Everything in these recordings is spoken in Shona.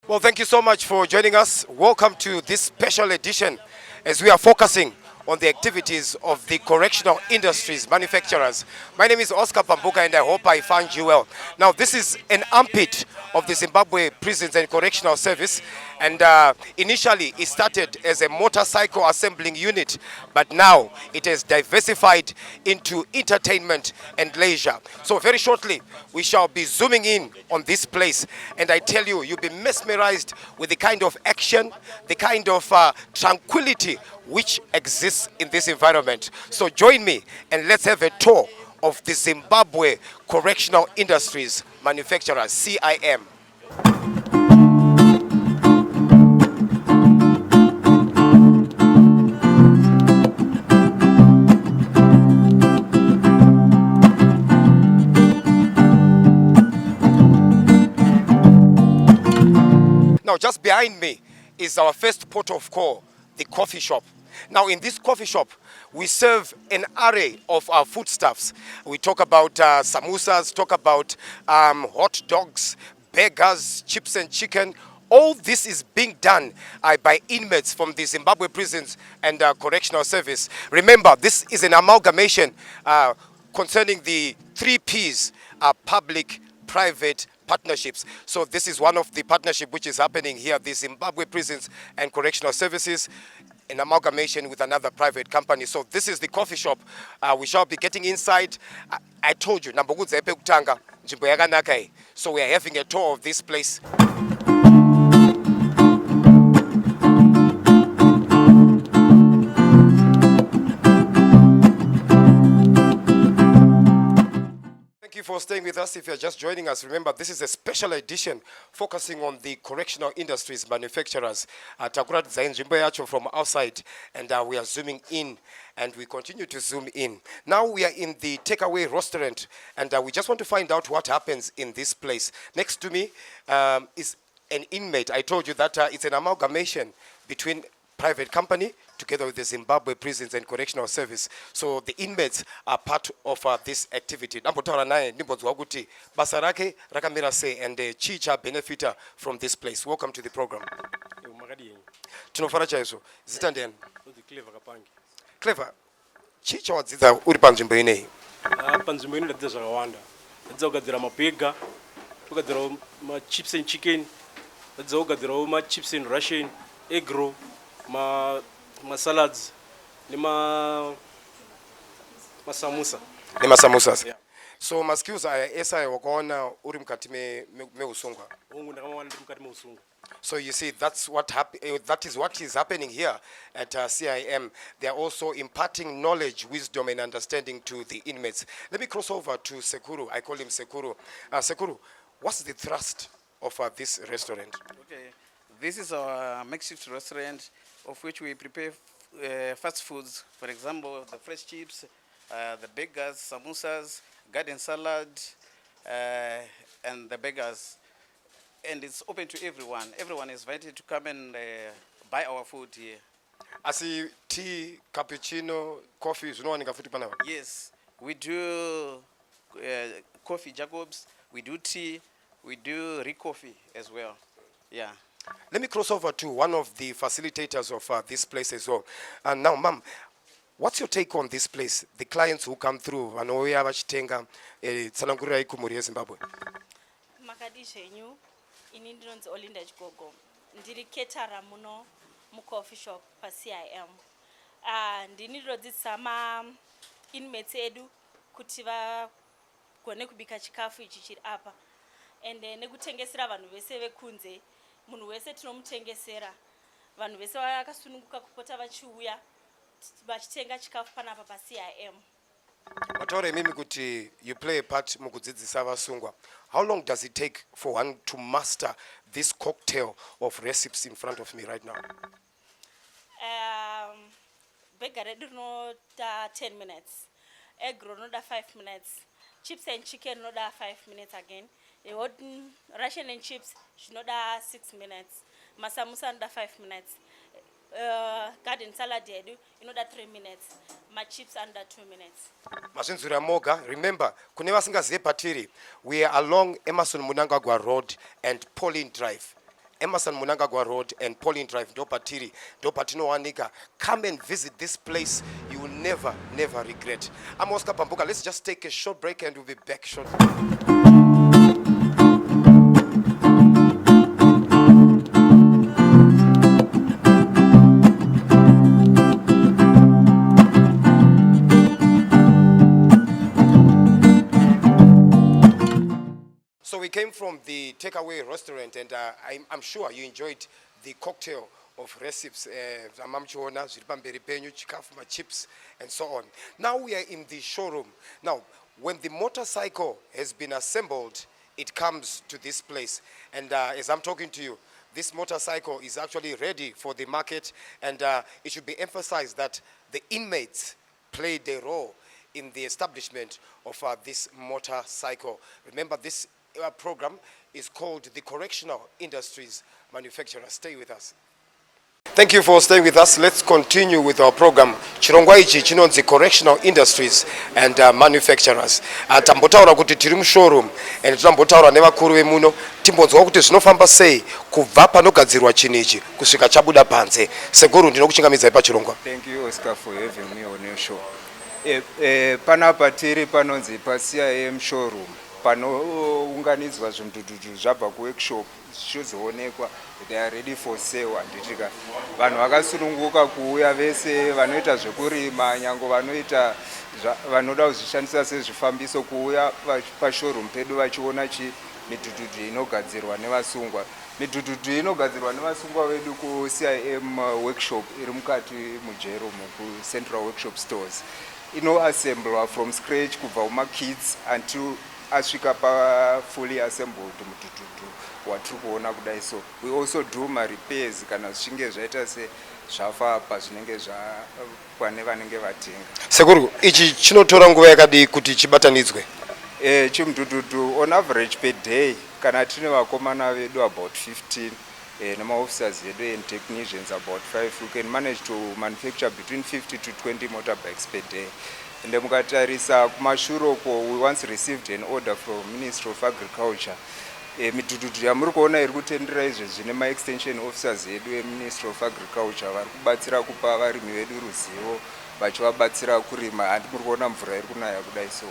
Well, thank you so much for joining us. Welcome to this special edition as we are focusing on the activities of the correctional industries manufacturers. My name is Oscar Pambuka and I hope I found you well. Now, this is an armpit of the Zimbabwe Prisons and Correctional Service, and initially it started as a motorcycle assembling unit, but now it has diversified into entertainment and leisure. So very shortly we shall be zooming in on this place, and I tell you, you'll be mesmerized with the kind of action, the kind of tranquility which exists in this environment. So join me and let's have a tour of the Zimbabwe Correctional Industries Manufacturers, CIM. Now, just behind me is our first port of call, the coffee shop. Now, in this coffee shop, we serve an array of our foodstuffs. We talk about samosas, talk about hot dogs, burgers, chips and chicken. All this is being done by inmates from the Zimbabwe Prisons and Correctional Service. Remember, this is an amalgamation concerning the 3 Ps, public, private, partnerships. So this is one of the partnership which is happening here, the Zimbabwe Prisons and Correctional Services, an amalgamation with another private company. So this is the coffee shop. We shall be getting inside. I told you, so we are having a tour of this place. Thank you for staying with us. If you're just joining us, remember this is a special edition focusing on the correctional industries manufacturers. Takuratidza nzvimbo yacho from outside, and we are zooming in and we continue to zoom in. Now we are in the takeaway restaurant, and we just want to find out what happens in this place. Next to me is an inmate. I told you that it's an amalgamation between private company together with the Zimbabwe Prisons and Correctional Service. So the inmates are part of this activity. Nambotaura naye ndimbonzwa kuti basa rake rakamira sei and chicha benefita from this place. Welcome to the program. Tinofara chaizvo. Zita ndiyani? Clever kapangi. Clever. Chicha wadzidza uri panzvimbo ineyi. Panzvimbo ino ndadzidza zvakawanda. Ndadzidza kugadzira mabhega, kugadzira ma chips and chicken, ndadzidza kugadzira ma chips and Russian, egg roll, ma salads, nema samosa. Nema samosas. Yeah. So my skills are esa wakaona uri mukati meusungwa. Ndakamwana ndiri mukati meusungwa. So you see, that is what is happening here at CIM. They are also imparting knowledge, wisdom, and understanding to the inmates. Let me cross over to Sekuru. I call him Sekuru. Sekuru, what's the thrust of this restaurant? Okay, this is our makeshift restaurant, of which we prepare fast foods. For example, the fresh chips, the burgers, samosas, garden salad, and the burgers. And it's open to everyone. Everyone is invited to come and buy our food here. I see tea, cappuccino, coffee. Yes, we do coffee Jacobs, we do tea, we do coffee as well. Yeah. Let me cross over to one of the facilitators of this place as well. And now, ma'am, what's your take on this place? The clients who come through, vanouya vachitenga tsanangurira ikumuri yeZimbabwe. Makadishenyu. Ini ndinonzi Olinda Chigogo. Ndiri ketara muno mucoffee shop pa CIM. Ndini ndinodzidzisa ma inmates edu kuti vagone kubika chikafu ichi chiri apa. And nekutengesera vanhu vese vekunze. Munhu wese tinomutengesera. Vanhu vese vakasununguka kupota vachiuya vachitenga chikafu panapa pa CIM. Mataure mimi kuti you play a part mukudzidzisa Vasungwa. How long does it take for one to master this cocktail of recipes in front of me right now? Burger redu noda 10 minutes. Egg roll noda 5 minutes. Chips and chicken noda 5 minutes again. Russian and chips noda 6 minutes. Masamusa noda 5 minutes. Garden salad yedu inoda 3 minutes. My chips under 2 minutes. Mazvinzura moga, remember, kune vasingazive patiri, we are along Emerson Mnangagwa Road and Pauline Drive. Emerson Munangagwa Road and Pauline Drive, Dopatiri, Dopatino Wanika. Come and visit this place. You will never, never regret. I'm Oscar Pambuka. Let's just take a short break and we'll be back shortly. So we came from the takeaway restaurant, and I'm sure you enjoyed the cocktail of recipes, amamchona, zviripamberi penyu, chikafu, chips, and so on. Now we are in the showroom. Now, when the motorcycle has been assembled, it comes to this place. And as I'm talking to you, this motorcycle is actually ready for the market, and it should be emphasized that the inmates played a role in the establishment of this motorcycle. Remember, this program is called the Correctional Industries Manufacturer. Stay with us. Thank you for staying with us. Let's continue with our program. Chirongwa ichi chinonzi Correctional Industries and Manufacturers. Tambotaura kuti tiri mu showroom and tambotaura nevakuru vemuno timbonzwa kuti zvinofamba sei kubva panogadzirwa chinichi kusvika chabuda panze. Seguru ndinokuchingamidzai pachirongwa. Thank you Oscar for having me on your show. Panapa tiri panonzi paCIM showroom. Panounganidzwa zvimdududu zvabva kuworkshop zvichizoonekwa they are ready for sale. Handitika vanhu vakasununguka kuuya vese vanoita zvekurima nyango vanoda kuzvishandisa sezvifambiso kuuya pashowroom pedu vachiona midhududu inogadzirwa nevasungwa. Midhududu inogadzirwa nevasungwa vedu kuCIM workshop iri mukati mujero muCentral Workshop Stores. Inoassemblwa from scratch kubva kumakits until asvika pa fully assembled mudududu watiri kuona kudai. So we also do repairs kana zvichinge zvaita zvafa pazvinenge pane vanenge vatenga. Sekuru, ichi chinotora nguva yakadii kuti chibatanidzwe? Chimudududu on average per day kana tine vakomana vedu about 15 nemaofficers vedu and technicians about 5, we can manage to manufacture between 50 to 20 motorbikes per day. And mukatarisa kumashuroko, we once received an order from Ministry of Agriculture. Midhududu yamuri kuona iri kutendera izvi zvine ma-extension officers edu eMinistry of Agriculture vari kubatsira kupa varimi vedu ruzivo vachivabatsira kurima. Handi muri kuona mvura iri kunaya kudai. So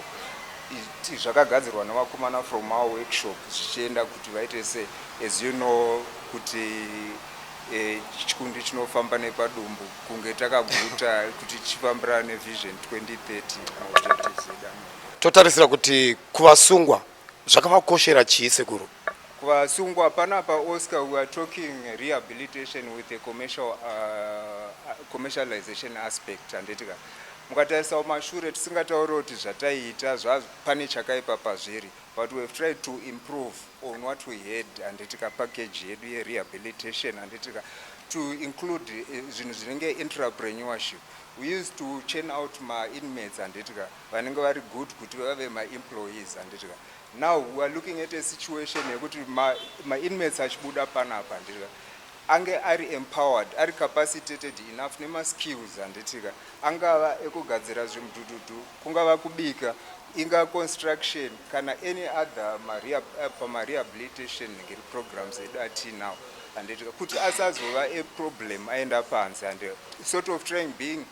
zvakagadzirwa nevakomana from our workshop zvichienda kuti vaite as you know kuti chikundi chinofamba nepadumbu kunge takaguta kuti chifambira nevision 2030 objectives edu. Totarisira kuti kuvasungwa zvakavakoshera chii Sekuru? Kuvasungwa panapa Oscar, we are talking rehabilitation with a commercialization aspect. Handitika mukatarisa kumashure tisingatauri kuti zvataiita pane chakaipa pazviri, but we have tried to improve on what we had. Handitika package yedu yerehabilitation handitika to include zvinhu zvinenge entrepreneurship. We used to churn out ma-inmates handitika vanenge vari good kuti vave ma-employees handitika. Now we are looking at a situation yekuti ma-inmates achibuda panapa handitika ange ari empowered, ari capacitated enough nema-skills handitika angava ekugadzira zvimudududu, kungava kubika, inga construction kana any other rehabilitation programs edu atinawo handitika kuti asazova a problem aenda panze and sort of trying being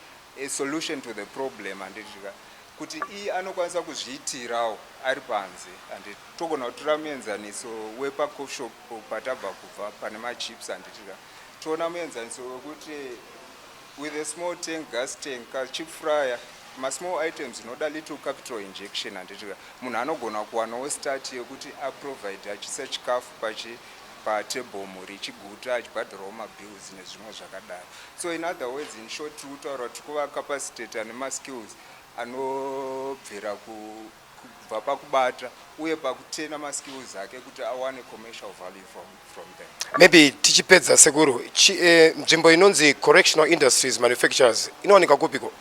a solution to the problem handitika kuti anokwanisa kuzviitirawo ari panze. And togona kutora muenzaniso wepacoffee shop patabva kubva pane machips handitika toona muenzaniso wekuti with a small tank, gas tank, chip fryer, small items inoda little capital injection handitika munhu anogona kuwanawo start yekuti aprovide achisa chikafu patable muri chiguta achibhadhirawo mabills nezvimwe zvakadaro. So in other words, in short, tikutaura kuti kuva capacitate nemaskills anobvira kubva pakubata uye pakutena maskills ake kuti awane commercial value from them. Maybe tichipedza Sekuru, nzvimbo inonzi Correctional Industries Manufacturers inowanika kupiko?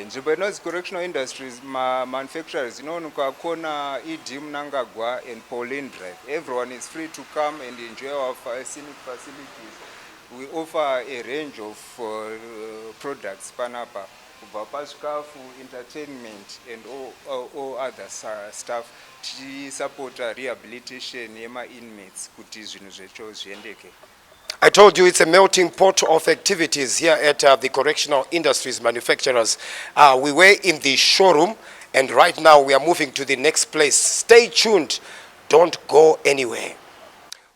Nzvimbo inonzi Correctional Industries Manufacturers inowanika kona ED Mnangagwa and Pauline Drive. Everyone is free to come and enjoy our scenic facilities. We offer a range of products panapa, kubva pazvikafu, entertainment and all other stuff. Support rehabilitation yema inmates kuti zvinhu zvecho zviendeke I told you it's a melting pot of activities here at the Correctional Industries Manufacturers. We were in the showroom, and right now we are moving to the next place. Stay tuned. Don't go anywhere.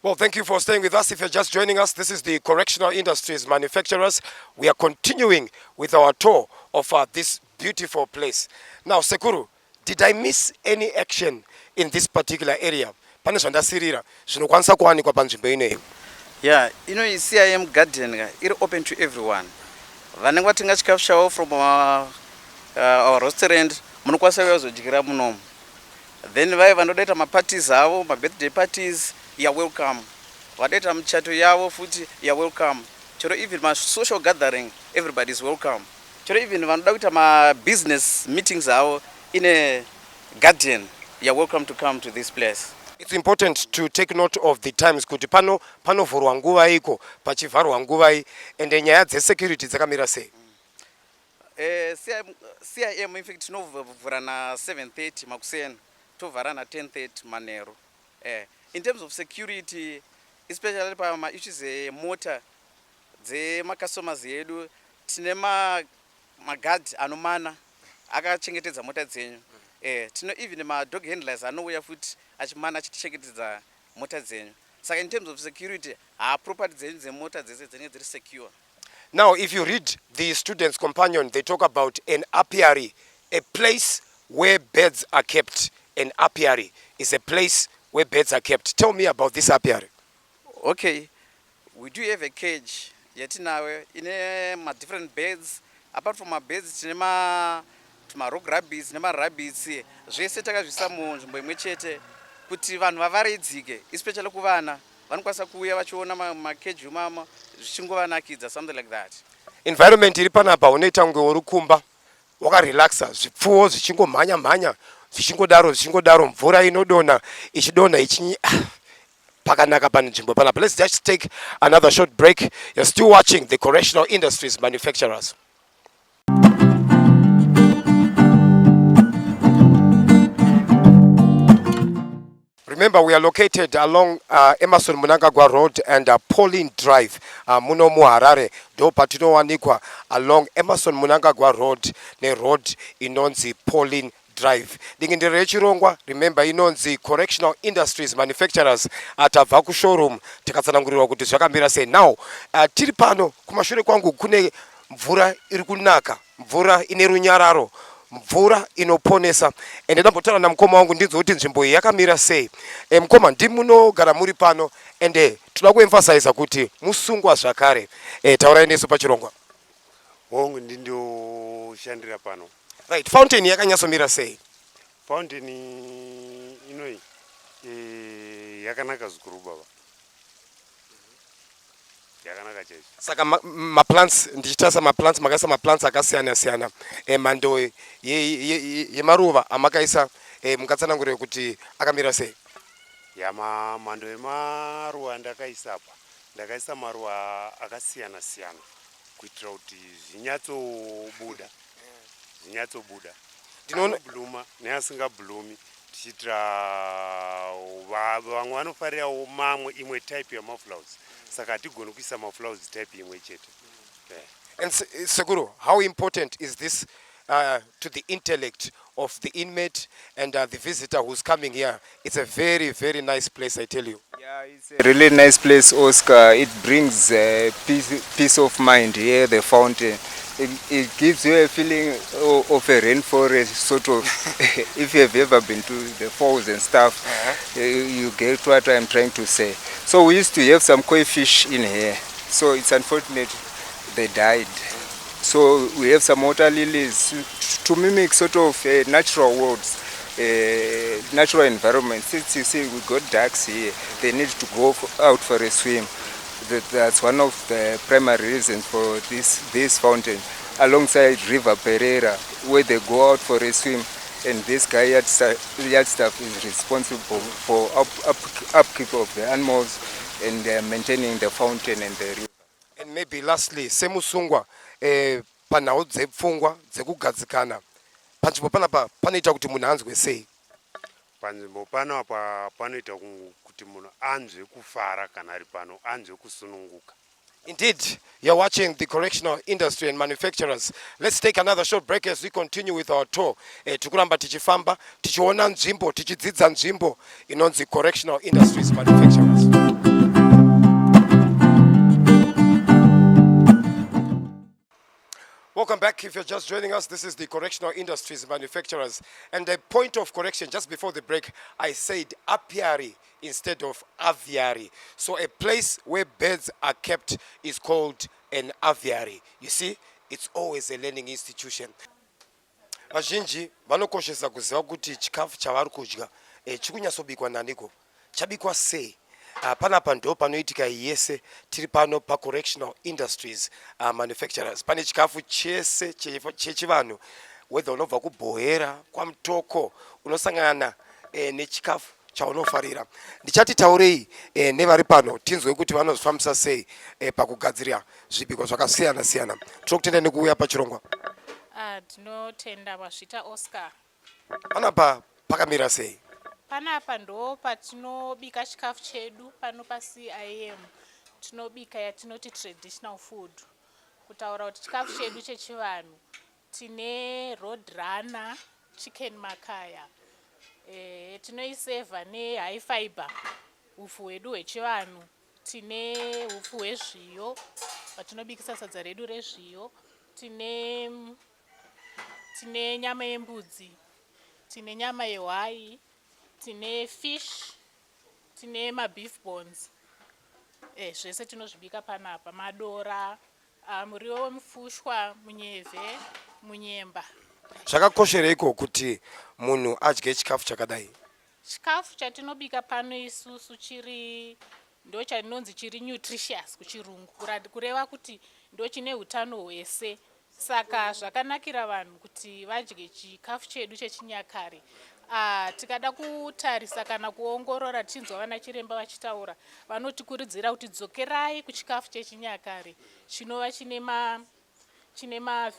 Well, thank you for staying with us. If you're just joining us, this is the Correctional Industries Manufacturers. We are continuing with our tour of this beautiful place. Now, Sekuru, did I miss any action in this particular area? Pane zvandasirira zvinokwanisa kuwanikwa panzvimbo ineyi. Yeah, you know, CIM garden is open to everyone. Vanenge vatenga chikafu chavo from our restaurant, munokwanisa kuzodyira munomu. Then vaya vanodaita maparties avo, birthday parties, you are welcome. Vadaita michato yavo futi, you are welcome. Chero even my social gathering, everybody is welcome. Chero even vanoda kuita ma business meetings avo in a garden, you are welcome to come to this place. It's important to take note of the times kuti panovhurwa nguva iko pachivharwa nguva iyi ende nyaya dzesecurity dzakamira sei. CIM in fact tinovhura na 7:30 makuseni tovhara na 10:30 manheru. In terms of security, especially pama issues emota dzemakastomers edu, tine maguard anomana akachengetedza mota dzenyu. Tino even dog handlers anouya futi achimana achichengetedza mota dzenyu. Saka in terms of security, property dzenyu dzemota dzese dzinenge dziri secure. Now, if you read the students' companion, they talk about an apiary, a place where birds are kept. An apiary is a place where birds are kept. Tell me about this apiary. Okay, we do have a cage. Yetinawe in different birds. Apart from our birds, rock rabbits, rabbits. Zvese takazvisa munzvimbo imwe chete kuti vanhu vavaridzike, especially kuvana. Vanokwanisa kuuya vachiona makeji mama zvichingovanakidza, something like that. Environment iri panapa unoita kunge uri kumba wakarelaxa, zvipfuwo zvichingomhanya zvichingodaro mvura inodonha ichidonha pakanaka pane nzvimbo panapa. Let's just take another short break. You're still watching the Correctional Industries Manufacturers. Remember, we are located along Emerson Mnangagwa Road and Pauline Drive, muno muHarare. Do patinowanikwa along Emerson Mnangagwa Road ne road inonzi Pauline Drive. Dingindiro yechirongwa, remember inonzi Correctional Industries Manufacturers atabva ku showroom tikatsanangurirwa kuti zvakamira sei. Now, tiri pano kumashure kwangu kune mvura iri kunaka, mvura ine runyararo, mvura inoponesa. Ende ndambotaura namukoma wangu ndinzo kuti nzvimbo iyi yakamira sei. Mukoma, ndimunogara muri pano ende toda kuemphasize kuti musungwa zvakare. Taurai nesu pachirongwa. Hongu ndindoshandira pano. Right, fountain yakanyatsomira sei? Fountain inoi yakanaka zvikuru baba. Yakanaka chaizvo. Saka maplants ndichitasa maplants makaisa maplants akasiyana siyana. Mando yemaruva amakaisa mukatsanangurira kuti akamira sei? Mando yemaruva ndakaisa apa. Ndakaisa maruva akasiyana siyana kuitira kuti zvinyatsobuda. Ndinoona bluma neasinga blumi tichitira vamwe vanofarirawo mamwe imwe type yamaflowers. Saka hatigoni kuisa maflowers type imwe chete. And Sekuru, how important is this to the intellect of the inmate and the visitor who's coming here? It's a very, very nice place, I tell you. Yeah, it's a really nice place, Oscar. It brings peace of mind here, the fountain. It gives you a feeling of a rainforest, sort of. If you have ever been to the falls and stuff, you get what I'm trying to say. So we used to have some koi fish in here. So it's unfortunate they died. So we have some water lilies to mimic sort of natural worlds, natural environment. Since you see we got ducks here, they need to go out for a swim. That's one of the primary reasons for this fountain, alongside River Pereira, where they go out for a swim, and this guy yard staff is responsible for upkeep of the animals and maintaining the fountain and the river. And maybe lastly, semusungwa panhau dzepfungwa dzekugadzikana panzvimbo panapa panoita kuti munhu anzwe sei? panzvimbo pano apa panoita kuti munhu anzwe kufara kana ari pano, anzwe kusununguka. Indeed, you're watching the correctional industry and manufacturers. Let's take another short break as we continue with our tour. Tikuramba tichifamba, tichiona nzvimbo, tichidzidza nzvimbo inonzi correctional industries manufacturers. Welcome back. If you're just joining us, this is the Correctional Industries Manufacturers. And the point of correction, just before the break, I said apiary instead of aviary. So a place where birds are kept is called an aviary. You see, it's always a learning institution. Vazhinji vanokoshesa kuziva kuti chikafu chavari kudya chikunyasobikwa naniko, chabikwa sei. Panapa ndo panoitika yese tiri pano pa correctional industries manufacturers. Pane chikafu chese chechivanhu, whether unobva kubhohera kwamutoko unosangana nechikafu chaunofarira. Ndichati taurei nevari pano tinzwe kuti vanozvifambisa sei pakugadzira zvibiko zvakasiyana siyana. Tinokutenda nekuuya pachirongwa. Tinotenda Vasvita Oscar. Panapa pakamira sei? Panapa ndo patinobika chikafu chedu pano paCIM. Tinobika yatinoti traditional food. Kutaura kuti chikafu chedu chechivanhu tine roadrunner chicken makaya. Tinoiseva high fiber ufu hwedu hwechivanhu. Tine ufu hwezviyo vatinobikisa sadza redu rezviyo. Tine nyama yembudzi, tine nyama yehwai, tine fish, tine beef bones. Zvese tinozvibika panapa, madora, muriwo wemufushwa, munyeve, munyemba. Zvakakoshereiko kuti munhu adye chikafu chakadai? Chikafu chatinobika pano isusu ndo chatinonzi chiri nutritious kuchirungu, kureva kuti ndo chine hutano hwese. Saka zvakanakira vanhu kuti vadye chikafu chedu chechinyakare. Tikada kutarisa kana kuongorora tinzwa vana chiremba vachitaura, vanotikurudzira kuti dzokerai kuchikafu chechinyakare chinova chine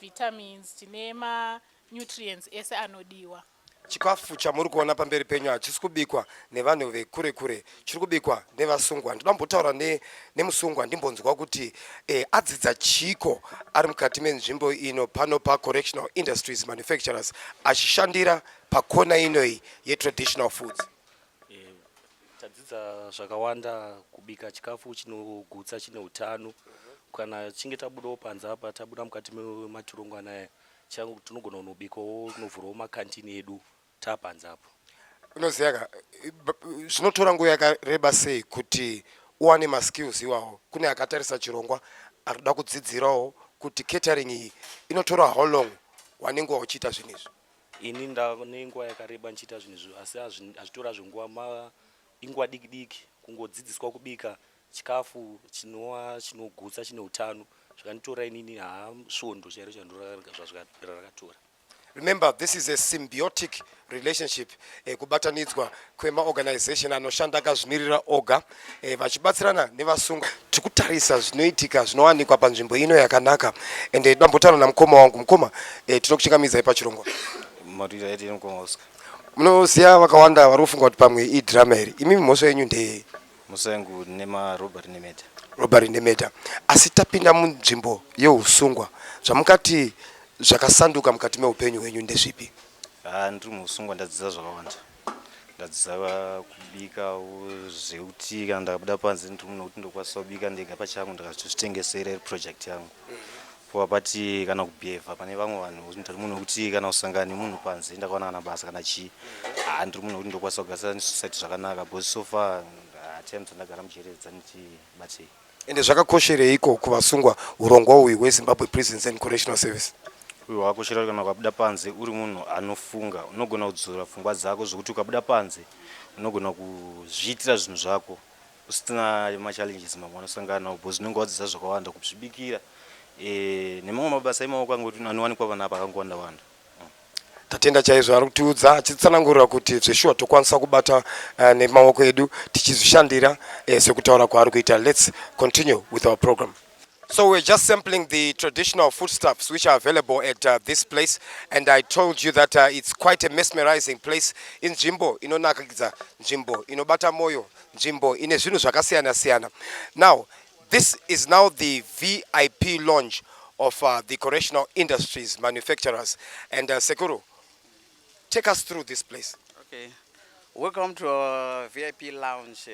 vitamins, chine nutrients ese anodiwa. Chikafu chamuri kuona pamberi penyu hachisi kubikwa nevanhu vekure kure, chiri kubikwa nevasungwa. Ndoda kumbotaura nemusungwa ndimbonzwa kuti adzidza chiko ari mukati menzvimbo ino pano pa correctional industries manufacturers achishandira pakona inoi yetraditional foods. Tadzidza zvakawanda kubika chikafu chinogutsa chine utano. Kana chinge tabudawo panze apa, tabuda mukati memachirongo anaya, tinogona kunobikawo kunovhurawo makantini edu tapanze apo. Unoziva zvinotora nguva yakareba sei kuti uwane maskills iwawo? Kune akatarisa chirongwa arikuda kudzidzirawo kuti catering iyi inotora how long wanenge uchiita zvinhu izvi? Ini ndane nguva yakareba nchiita zvinhu izvi, asi hazvitora zvenguva, inguva diki diki kungodzidziswa kubika chikafu chinogutsa chine utano. Zvakanditora inini svondo chairo chandorarika zvazvakatora. Remember, this is a symbiotic relationship. Kubatanidzwa kwemaorganization anoshanda akazvimirira oga vachibatsirana nevasungwa. Tikutarisa zvinoitika zvinowanikwa panzvimbo ino yakanaka. Ende dambotaura namukoma wangu. Mukoma, tinokuchingamidza pachirongwa. Munoziva vakawanda vari kufunga kuti pamwe idhirama iri. Imimi mhosva yenyu ndeyei? Mhosva yangu nemarobhari nemeta. Robbery nemeta. Asi tapinda munzvimbo yeusungwa, zvamukati zvakasanduka mukati meupenyu hwenyu ndezvipi? Ndiri muusungwa ndadzidza zvakawanda. Ndadzidza kubika zveuti kana ndakabuda panze ndiri munhu kuti ndokwanisa kubika ndega pachangu ndakazvitengesera project yangu. Pati kana kubhevha pane vamwe vanhu ndiri munhu kuti kana usangana nemunhu panze ndakawana kana basa kana chii, ndiri munhu kuti ndokwanisa kugarisana nesociety zvakanaka, because so far attempts ndagara mucheredza ndichibatei. Ende zvakakoshereiko kuvasungwa urongwa uyu hweZimbabwe Prisons and Correctional Service? Uyu hwakoshera kana ukabuda panze uri munhu anofunga, unogona kudzora pfungwa dzako zvokuti ukabuda panze unogona kuzviitira zvinhu zvako usina machallenges mamwe anosangana nawo, because unenge wadzidza zvakawanda kuzvibikira nemamwe mabasa emaoko angoti anowanikwa panapa akangowanda wanda. Tatenda chaizvo ari kutiudza achitsanangurira kuti zveshuwa tokwanisa kubata nemaoko edu tichizvishandira sekutaura kwaari kuita. Let's continue with our program. So we're just sampling the traditional foodstuffs which are available at this place, and I told you that it's quite a mesmerizing place. In Jimbo, Nakagidza, Jimbo, Bata Moyo, Jimbo, ine zvinhu zvakasiyana siyana. Now, this is now the VIP lounge of the correctional industries manufacturers. And Sekuru, take us through this place. Okay. Welcome to our VIP lounge.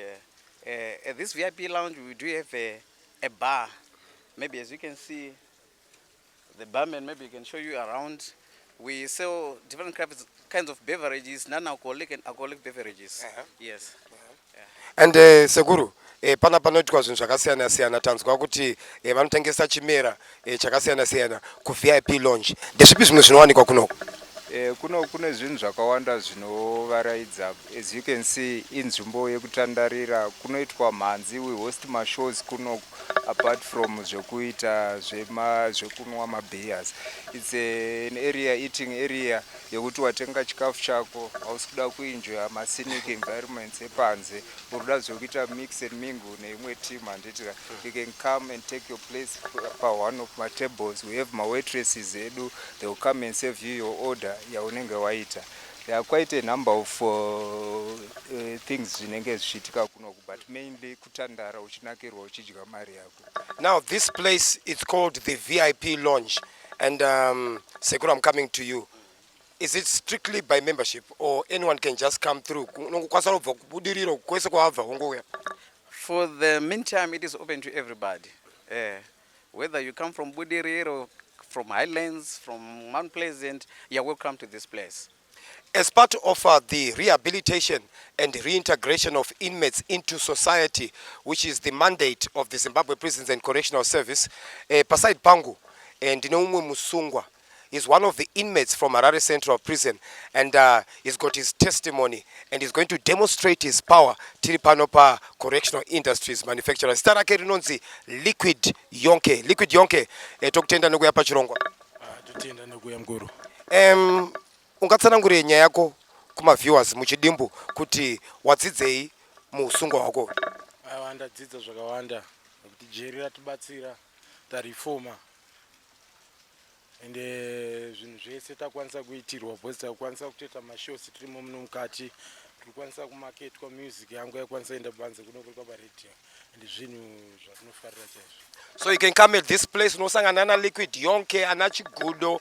At this VIP lounge, we do have a bar. Maybe as you can see, the barman, maybe can show you around. We sell different kinds of beverages, non-alcoholic and alcoholic beverages. Yes. And Sekuru, pana panoitwa zvinhu zvakasiyana siyana tanzwa kuti vanotengesa chimera chakasiyana siyana ku VIP lounge. Ndezvipi zvimwe zvinowanikwa kunoko? Kune zvinhu zvakawanda zvinovaraidza. As you can see, inzvimbo yekutandarira kunoitwa mhanzi. We host mashows kuno apart from zvekuita zvekunwa mabeers. It's an area, eating area yekuti watenga chikafu chako hausi kuda kuenjoya scenic environments epanze, uruda zvekuita mix and mingle neimwe team handitira, you can come and take your place pa one of my tables. We have my waitresses edu, they will come and serve you your order yaunenge waita. There are quite a number of things zvinenge zvichiitika kunoku, but mainly kutandara uchinakirwa uchidya mari yako. Now this place is called the VIP lounge, and Sekuru, I'm coming to you. Is it strictly by membership or anyone can just come through? For the meantime, it is open to everybody. Whether you come from Budiriro or from Highlands, from Mount Pleasant, you are welcome to this place. As part of the rehabilitation and reintegration of inmates into society, which is the mandate of the Zimbabwe Prisons and Correctional Service, Pasai Pangu and Vasungwa is one of the inmates from Harare Central Prison, and he's got his testimony and he's going to demonstrate his power tiri pano pa correctional industries manufacturers. Star rake rinonzi Liquid Yonke. Liquid Yonke, tokutenda nekuya pachirongwa. Totenda nekuya Makuru. Ungatsanangure nyaya yako kuma viewers muchidimbu kuti wadzidzei muusungwa wako. Ndadzidza zvakawanda kuti jeri ratibatsira tareforma ende zvinhu zvese takwanisa kuitirwa bhozi takwanisa kutoita mashows tirimo muno mukati, tikwanisa kumaketwa music yangu yakwanisa enda kubanze kunoko kwaparedio, ende zvinhu zvatinofarira chaizvo. So you can come at this place, unosangana na Liquid Yonke, Anachigudo,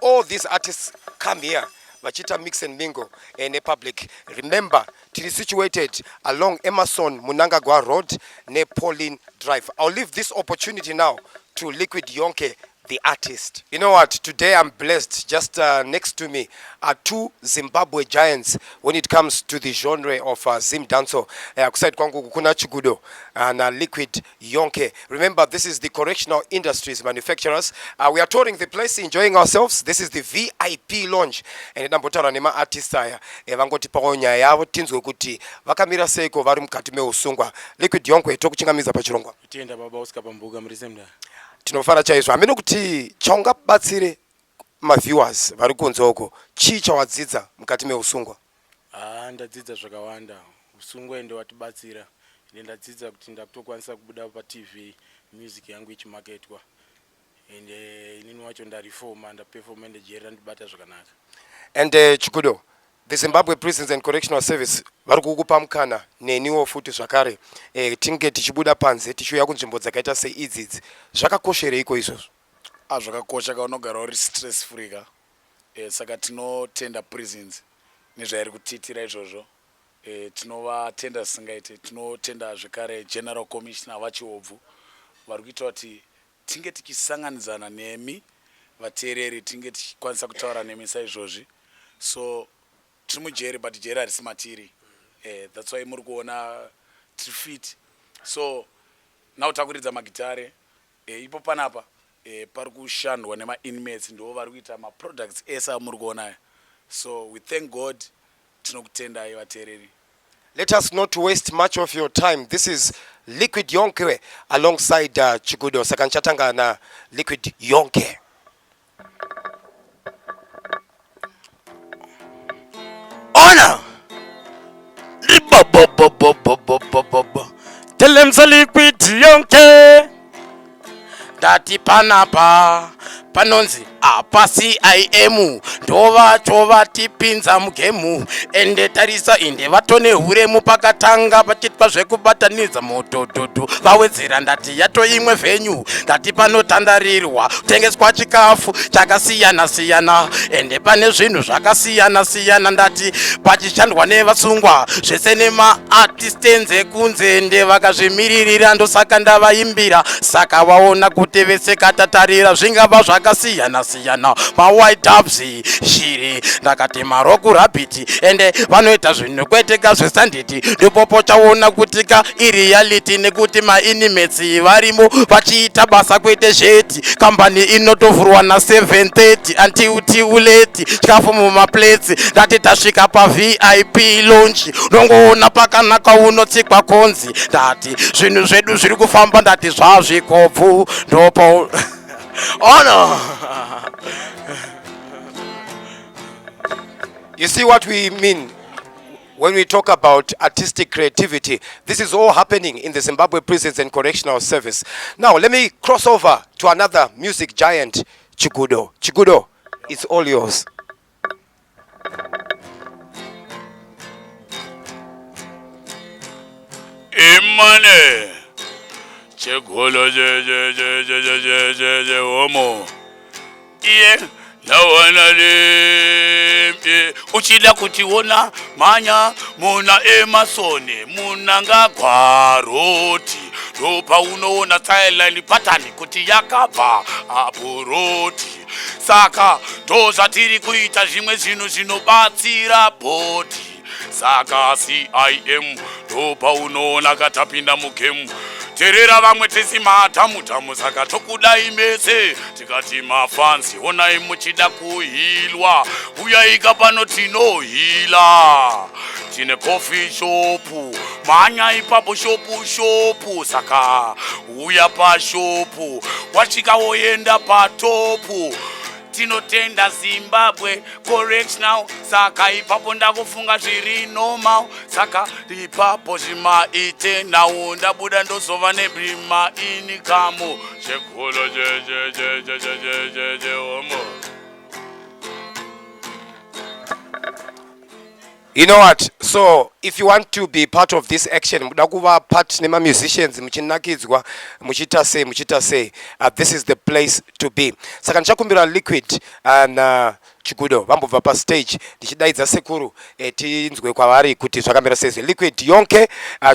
all these artists come here. Vachita mix and mingle in a public. Remember, it is situated along Emerson Munangagwa Road, near Pauline Drive. I'll leave this opportunity now to Liquid Yonke, the artist. You know what? Today I'm blessed. Just next to me are two Zimbabwe giants when it comes to the genre of Zim Danso. Kuside kwangu kuna Chigudo and Liquid Yonke. Remember, this is the correctional industries manufacturers. We are touring the place, enjoying ourselves. This is the VIP lounge. And nambotara nema artist haya. Vangoti paonya yavo tinzwe kuti vakamira seiko vari mukati meusungwa. Liquid Yonke tokuchingamiza pachirongwa. Tienda baba usikapambuka mrisemda. Tinofara chaizvo. Ameno kuti chaungabatsire maviewers vari kunze uko, chii chawadzidza mukati meusungwa? Ndadzidza zvakawanda. Usungwa ende watibatsira. Ende ndadzidza kuti ndakutokwanisa kubuda pa TV, music yangu ichimaketwa. Ende inini wacho ndareforma, ndaperforma ende jeri randibata zvakanaka. And Chikudo, the Zimbabwe Prisons and Correctional Service vari kukupa mukana neniwo futi zvakare tinge tichibuda panze tichiuya kunzvimbo dzakaita seidzidzi. Zvakakoshereiko izvozvo? Zvakakosha kaunogara uri stress free ka. Saka tinotenda prisons nezvairi kutiitira izvozvo. Tinovatenda singaite, tinotenda zvakare General Commissioner vachiobvu vari kuita kuti tinge tichisanganidzana nemi vateereri, tinge tichikwanisa kutaura nemi saizvozvi. So tiri mujeri but jeri harisi matiri. That's why muri kuona tiri fit. So now takuridza magitare ipo panapa pari kushandwa nema inmates ndo vari kuita ma products ese amuri kuona. So we thank God, tinokutendai vateereri. Let us not waste much of your time. This is Liquid Yonke alongside Chigudo. Saka nchatanga na Liquid Yonke. Honor! Tell them so Liquid Yonke. ndati panapa panonzi apa CIM ndova chova tipinza mugemu ende tarisa inde vatone huremu pakatanga pachitwa zvekubatanidza modhodhodho vawedzera ndati yato imwe venyu ndati panotandarirwa kutengeswa chikafu chakasiyana siyana ende pane zvinhu zvakasiyana siyana ndati pachishandwa nevasungwa zvese nemaartistenze kunze ende vakazvimiririra ndosaka ndavaimbira saka vaona kuti vese katatarira zvingava zvakasiyana siyana mawhite dubs shiri ndakati maroku rabiti ende vanoita zvinhu kweteka zvesanditi ndopopo chaona kutika ireality nekuti mainimets varimo vachiita basa kwete zveti kambani inotovhurwa na 7:30 until late chikafu mumaplates ndati tasvika pavip lounge unongoona pakanaka unotsikwa konzi ndati zvinhu zvedu zviri kufamba ndati zvazvikobvu ndopo oh no. You see what we mean when we talk about artistic creativity. This is all happening in the Zimbabwe Prisons and Correctional Service. Now, let me cross over to another music giant, Chigudo. Chigudo, it's all yours. Imane Chegolo je homo iye nawana le uchida kutiona manya muna emasone muna ngagwaroti ropa unoona timeline pattern kuti yakabva aporoti saka ndoza tiri kuita zvimwe zvinhu zvinobatsira body saka CIM ropa unoona katapinda mugemu terera vamwe tesimatamu saka tokudai mese tikati mafansi onai muchida kuhilwa uyaika pano tinohila tine coffee shop manya ipapo shopu saka uya pashopu wasvika woenda patopu tinotenda Zimbabwe correctional saka ipapo ndakufunga zviri normal saka ipapo zvimaite nawo ndabuda ndozova nebrima income chegolo je homo. You know what? So, if you want to be part of this action, mudakuva part nema musicians, muchinakidzwa, muchita say, this is the place to be. Saka nchakumbira Liquid and Chigudo vambobva pa stage ndichidaidza sekuru tinzwe kwavari kuti zvakamira sei. Liquid yonke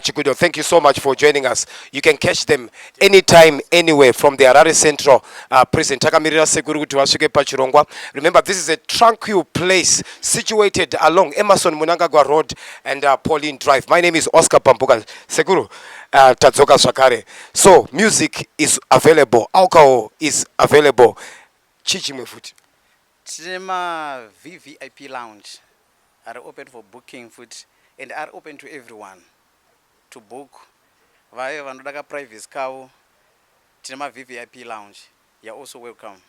Chigudo, thank you so much for joining us. You can catch them anytime anywhere from the Harare Central prison. Takamirira sekuru kuti vasvike pachirongwa. Remember, this is a tranquil place situated along Emerson Munangagwa Road and Pauline Drive. My name is Oscar Pambuka. Sekuru tadzoka zvakare. So music is available, alcohol is available. Chichimwe futi. Cinema VVIP lounge are open for booking food and are open to everyone to book. Vaya vanodaka private cow. Cinema VVIP lounge. You are also welcome.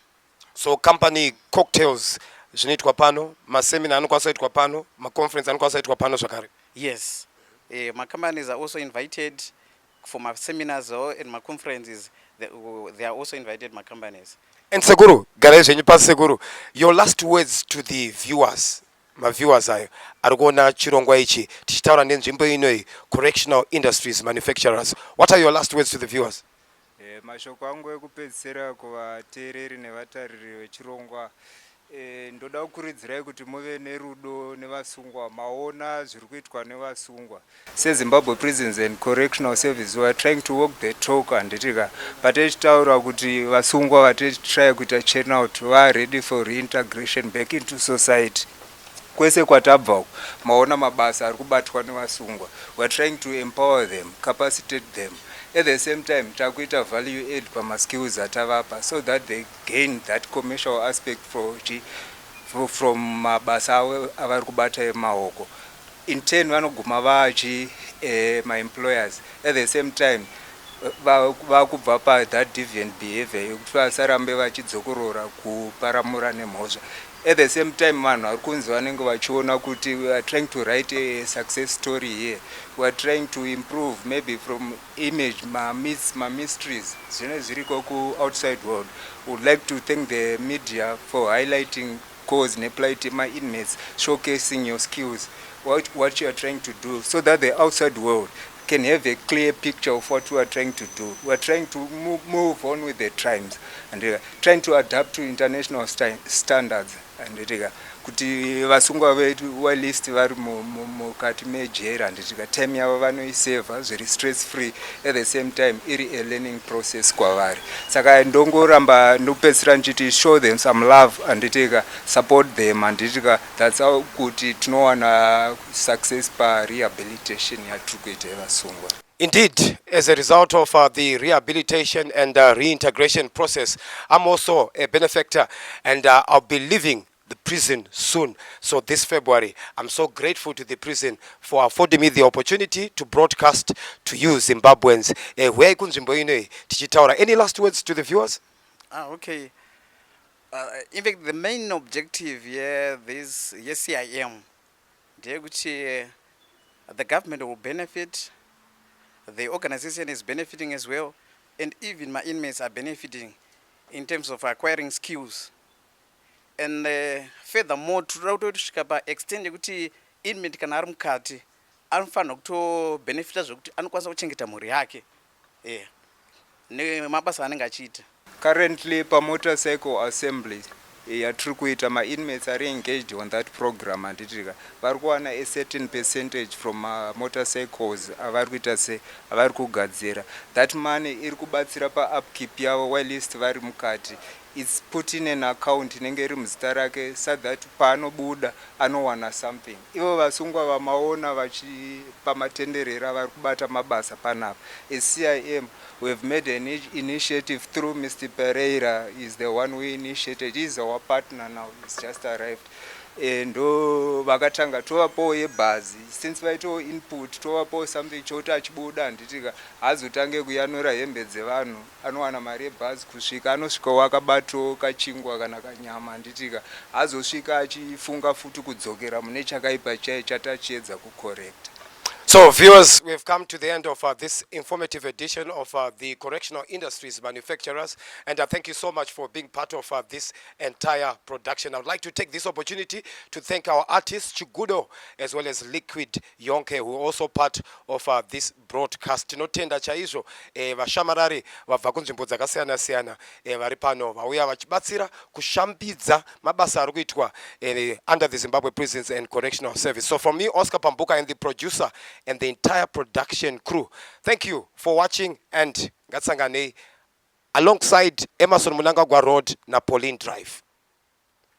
So company cocktails zvinoitwa pano, maseminar anokwanisa kuitwa pano, maconference anokwanisa kuitwa pano zvakare. Yes. My companies are also invited for my seminars and my conferences. They are also invited, my companies. And Seguru, garage and Seguru, your last words to the viewers, my viewers are Argona Chirongwa ichi, Tichitara Nenzimbo Inoi, correctional industries manufacturers. What are your last words to the viewers? Mashoko angu ekupedzisira kuvateereri nevatariri vechirongwa ndoda kukuridzirai kuti muve nerudo nevasungwa maona zviri kuitwa nevasungwa. SeZimbabwe Prisons and Correctional Service we are trying to walk the talk anditika patechitaura kuti vasungwa vatitry kuita churn out are ready for reintegration back into society. Kwese kwatabva maona mabasa ari kubatwa nevasungwa. We are trying to empower them, capacitate them. At the same time, takuita value add pama skills atavapa so that they gain that commercial aspect from mabasa avari kubata emaoko. In turn, vanoguma vachi my employers. At the same time, vakubva pa that deviant behavior yekuti vasarambe vachidzokorora kuparamura nemhosva. At the same time, man, we are trying to write a success story here. We are trying to improve maybe from image, my mysteries, outside world. We would like to thank the media for highlighting cause neplight my inmates, showcasing your skills, what you are trying to do, so that the outside world can have a clear picture of what we are trying to do. We are trying to move on with the times and trying to adapt to international standards. And kuti vasungwa vedu walist vari mukati mejera handitika time yavo vanoisevha zviri stress free, at the same time iri a learning process kwavari. Saka ndongoramba ndopedzisira ndichiti show them some love handitika support them handitika, that's how kuti tinowana success parehabilitation yatiri kuita vasungwa. Indeed, as a result of the rehabilitation and reintegration process, I'm also a benefactor, and I'll be leaving the prison soon. So this February, I'm so grateful to the prison for affording me the opportunity to broadcast to you Zimbabweans. Any last words to the viewers? Okay. In fact, the main objective here, this CIM, the government will benefit, the organization is benefiting as well, and even my inmates are benefiting in terms of acquiring skills. And furthermore, to extend kuti inmate kana ari mukati anofanira kutobenefita zvokuti anokwanisa kuchengeta mhuri yake nemabasa anenge achiita. Currently pamotorcycle assembly yatiri kuita, my inmates are engaged on that program handitika vari kuwana a certain percentage from motorcycles avari kuita avari kugadzira. That money iri kubatsira pa-upkeep yavo whilst vari mukati. It's put in an account inenge iri muzita rake, so that paanobuda anowana something. Ivo vasungwa vamaona pamatenderera vari kubata mabasa panapa. As CIM, we have made an initiative through Mr. Pereira. Is the one we initiated. He's our partner now. He's just arrived. And vakatanga tovapo yebhazi, since vaito input tovapo something choti achibuda handitika hazotange kuyanura hembe dzevanhu, anowana mari yebhazi kusvika anosvika wakabato kachingwa kana kanyama handitika hazosvika achifunga futi kudzokera mune chakaipa chaiye chatachiedza kucorrect. So viewers, we've come to the end of this informative edition of the Correctional Industries Manufacturers, and thank you so much for being part of this entire production. I would like to take this opportunity to thank our artists Chigudo as well as Liquid Yonke, who are also part of this broadcast. Tinotenda chaizvo vashamarari vabva kunzvimbo dzakasiyana siyana vari pano vauya vachibatsira kushambidza mabasa ari kuitwa under the Zimbabwe Prisons and Correctional Service. So from me, Oscar Pambuka, and the producer and the entire production crew, thank you for watching, and Gatsangane alongside Emerson Munangagwa Road na Pauline Drive.